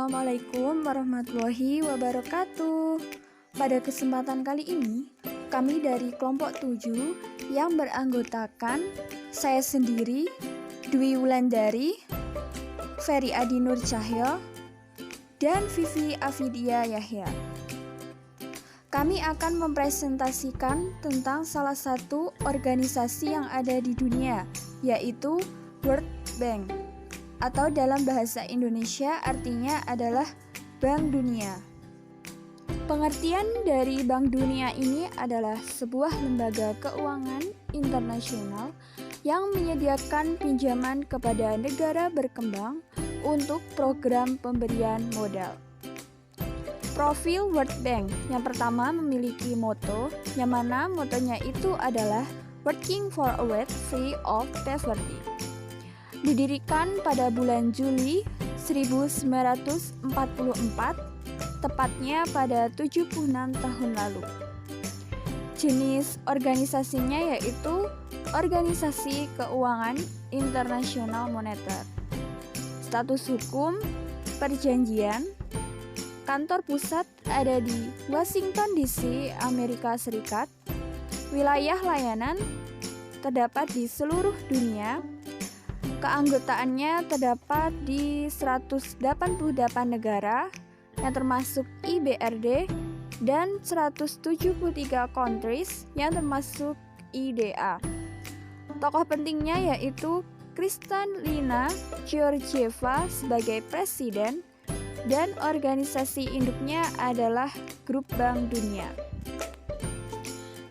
Assalamualaikum warahmatullahi wabarakatuh. Pada kesempatan kali ini, kami dari kelompok 7 yang beranggotakan saya sendiri, Dwi Wulandari, Ferry Adi Nur Cahyo, dan Vivi Afidia Yahya. Kami akan mempresentasikan tentang salah satu organisasi yang ada di dunia, yaitu World Bank, atau dalam bahasa Indonesia artinya adalah Bank Dunia. Pengertian dari Bank Dunia ini adalah sebuah lembaga keuangan internasional yang menyediakan pinjaman kepada negara berkembang untuk program pemberian modal. Profil World Bank yang pertama memiliki moto, yang mana motonya itu adalah Working for a World Free of Poverty. Didirikan pada bulan Juli 1944, tepatnya pada 76 tahun lalu. Jenis organisasinya yaitu Organisasi Keuangan Internasional Moneter. Status hukum, perjanjian, kantor pusat ada di Washington DC, Amerika Serikat. Wilayah layanan terdapat di seluruh dunia. Keanggotaannya terdapat di 188 negara yang termasuk IBRD dan 173 countries yang termasuk IDA. Tokoh pentingnya yaitu Kristalina Georgieva sebagai presiden dan organisasi induknya adalah Grup Bank Dunia.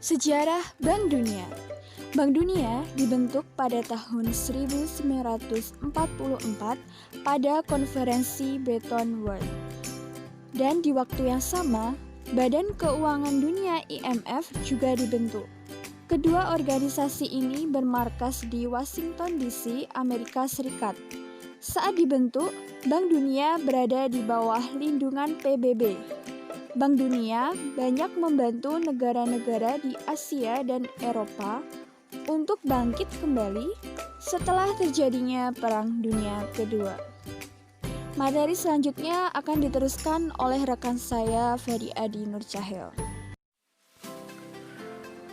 Sejarah Bank Dunia. Bank Dunia dibentuk pada tahun 1944 pada konferensi Bretton Woods. Dan di waktu yang sama, Badan Keuangan Dunia IMF juga dibentuk. Kedua organisasi ini bermarkas di Washington DC, Amerika Serikat. Saat dibentuk, Bank Dunia berada di bawah lindungan PBB. Bank Dunia banyak membantu negara-negara di Asia dan Eropa untuk bangkit kembali setelah terjadinya Perang Dunia Kedua. Materi selanjutnya akan diteruskan oleh rekan saya, Ferry Adi Nur Cahyo.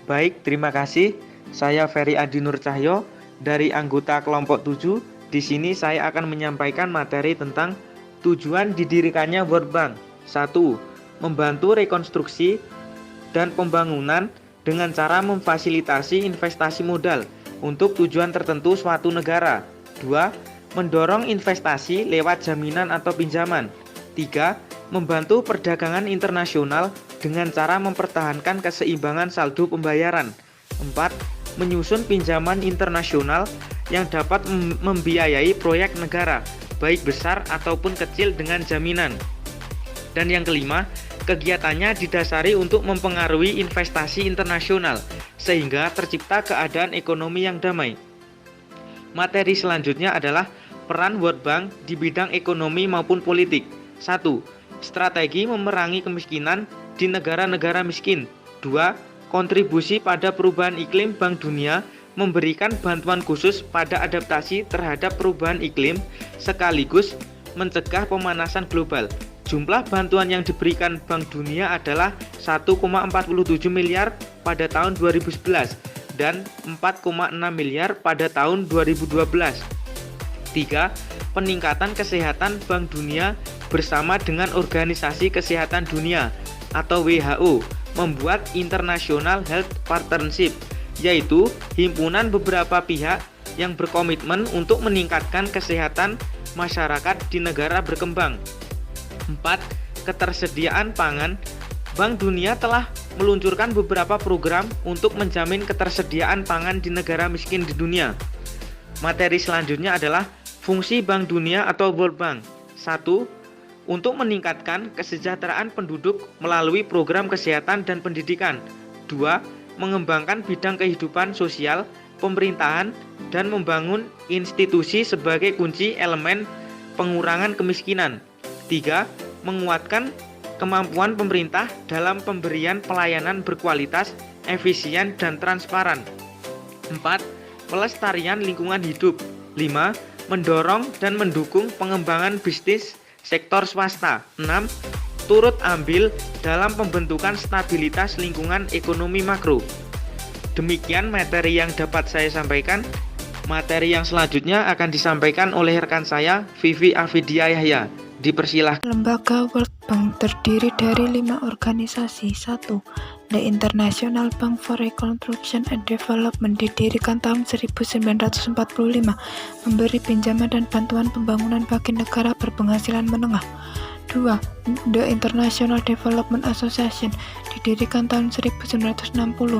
Baik, terima kasih. Saya Ferry Adi Nur Cahyo dari anggota kelompok 7. Di sini saya akan menyampaikan materi tentang tujuan didirikannya World Bank. 1. Membantu rekonstruksi dan pembangunan dengan cara memfasilitasi investasi modal untuk tujuan tertentu suatu negara. 2. Mendorong investasi lewat jaminan atau pinjaman. 3. Membantu perdagangan internasional dengan cara mempertahankan keseimbangan saldo pembayaran. 4. Menyusun pinjaman internasional yang dapat membiayai proyek negara, baik besar ataupun kecil dengan jaminan. Dan yang kelima, kegiatannya didasari untuk mempengaruhi investasi internasional, sehingga tercipta keadaan ekonomi yang damai. Materi selanjutnya adalah peran World Bank di bidang ekonomi maupun politik. 1. Strategi memerangi kemiskinan di negara-negara miskin. 2. Kontribusi pada perubahan iklim. Bank Dunia memberikan bantuan khusus pada adaptasi terhadap perubahan iklim sekaligus mencegah pemanasan global. Jumlah bantuan yang diberikan Bank Dunia adalah 1,47 miliar pada tahun 2011 dan 4,6 miliar pada tahun 2012. 3. Peningkatan kesehatan Bank Dunia bersama dengan Organisasi Kesehatan Dunia atau WHO membuat International Health Partnership, yaitu himpunan beberapa pihak yang berkomitmen untuk meningkatkan kesehatan masyarakat di negara berkembang. 4. Ketersediaan pangan. Bank Dunia telah meluncurkan beberapa program untuk menjamin ketersediaan pangan di negara miskin di dunia. Materi selanjutnya adalah fungsi Bank Dunia atau World Bank. 1. Untuk meningkatkan kesejahteraan penduduk melalui program kesehatan dan pendidikan. 2. Mengembangkan bidang kehidupan sosial, pemerintahan, dan membangun institusi sebagai kunci elemen pengurangan kemiskinan. 3. Menguatkan kemampuan pemerintah dalam pemberian pelayanan berkualitas, efisien, dan transparan. 4. Pelestarian lingkungan hidup. 5. Mendorong dan mendukung pengembangan bisnis sektor swasta. 6. Turut ambil dalam pembentukan stabilitas lingkungan ekonomi makro. Demikian materi yang dapat saya sampaikan. Materi yang selanjutnya akan disampaikan oleh rekan saya, Vivi Afidia Yahya. Dipersilahkan. Lembaga World Bank terdiri dari 5 organisasi. 1. The International Bank for Reconstruction and Development didirikan tahun 1945, memberi pinjaman dan bantuan pembangunan bagi negara berpenghasilan menengah. 2. The International Development Association didirikan tahun 1960,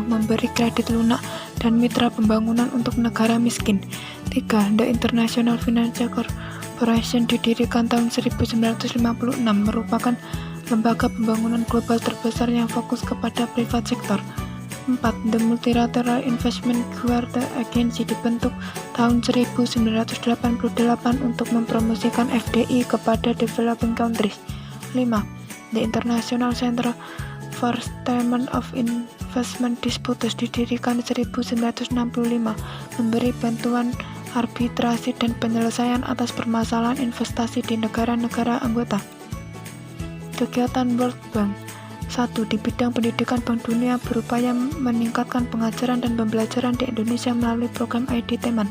memberi kredit lunak dan mitra pembangunan untuk negara miskin. 3. The International Financial Corporation didirikan tahun 1956, merupakan lembaga pembangunan global terbesar yang fokus kepada privat sektor. 4. The Multilateral Investment Guard Agency dibentuk tahun 1988 untuk mempromosikan FDI kepada developing countries. 5. The International Center for Settlement of Investment Disputes didirikan 1965, memberi bantuan arbitrasi dan penyelesaian atas permasalahan investasi di negara-negara anggota. Kegiatan World Bank. 1. Di bidang pendidikan, Bank Dunia berupaya meningkatkan pengajaran dan pembelajaran di Indonesia melalui program ID Teman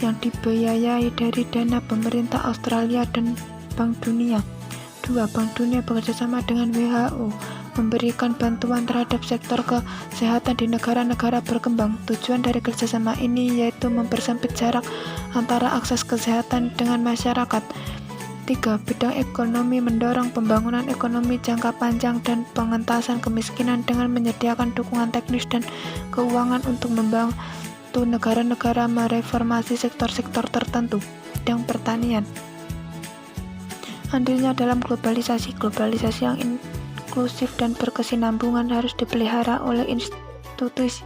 yang dibiayai dari dana pemerintah Australia dan Bank Dunia. 2. Bank Dunia bekerjasama dengan WHO memberikan bantuan terhadap sektor kesehatan di negara-negara berkembang. Tujuan dari kerjasama ini yaitu mempersempit jarak antara akses kesehatan dengan masyarakat. 3. Bidang ekonomi mendorong pembangunan ekonomi jangka panjang dan pengentasan kemiskinan dengan menyediakan dukungan teknis dan keuangan untuk membantu negara-negara mereformasi sektor-sektor tertentu. Bidang pertanian. Andilnya dalam globalisasi yang inklusif dan berkesinambungan harus dipelihara oleh institusi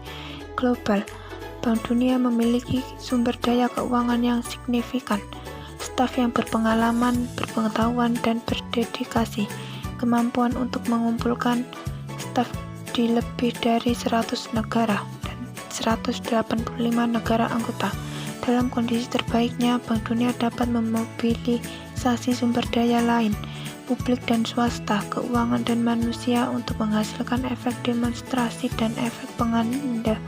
global. Bank Dunia memiliki sumber daya keuangan yang signifikan, staf yang berpengalaman, berpengetahuan, dan berdedikasi, kemampuan untuk mengumpulkan staf di lebih dari 100 negara dan 185 negara anggota. Dalam kondisi terbaiknya, Bank Dunia dapat memobilisasi sumber daya lain, publik dan swasta, keuangan dan manusia untuk menghasilkan efek demonstrasi dan efek penganda.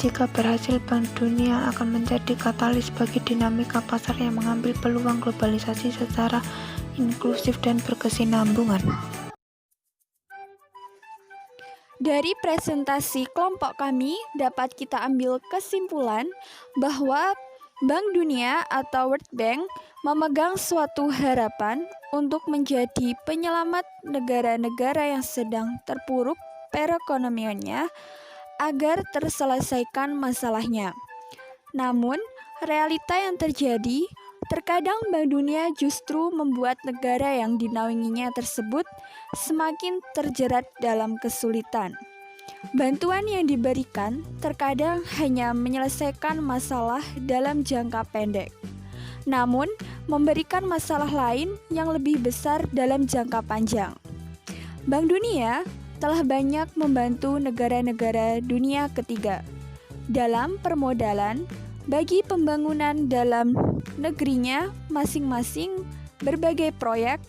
Jika berhasil, Bank Dunia akan menjadi katalis bagi dinamika pasar yang mengambil peluang globalisasi secara inklusif dan berkesinambungan. Dari presentasi kelompok kami dapat kita ambil kesimpulan bahwa Bank Dunia atau World Bank memegang suatu harapan untuk menjadi penyelamat negara-negara yang sedang terpuruk perekonomiannya agar terselesaikan masalahnya. Namun, realita yang terjadi, terkadang Bank Dunia justru membuat negara yang dinaunginya tersebut semakin terjerat dalam kesulitan. Bantuan yang diberikan terkadang hanya menyelesaikan masalah dalam jangka pendek, namun memberikan masalah lain yang lebih besar dalam jangka panjang. Bank Dunia telah banyak membantu negara-negara dunia ketiga dalam permodalan bagi pembangunan dalam negerinya masing-masing berbagai proyek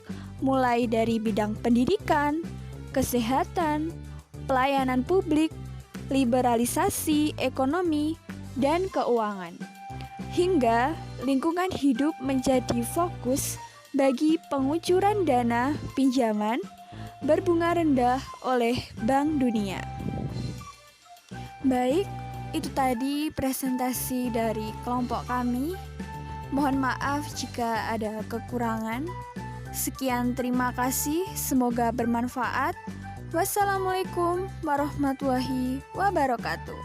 mulai dari bidang pendidikan, kesehatan, pelayanan publik, liberalisasi ekonomi, dan keuangan. Hingga lingkungan hidup menjadi fokus bagi pengucuran dana pinjaman berbunga rendah oleh Bank Dunia. Baik, itu tadi presentasi dari kelompok kami. Mohon maaf jika ada kekurangan. Sekian, terima kasih. Semoga bermanfaat. Wassalamualaikum warahmatullahi wabarakatuh.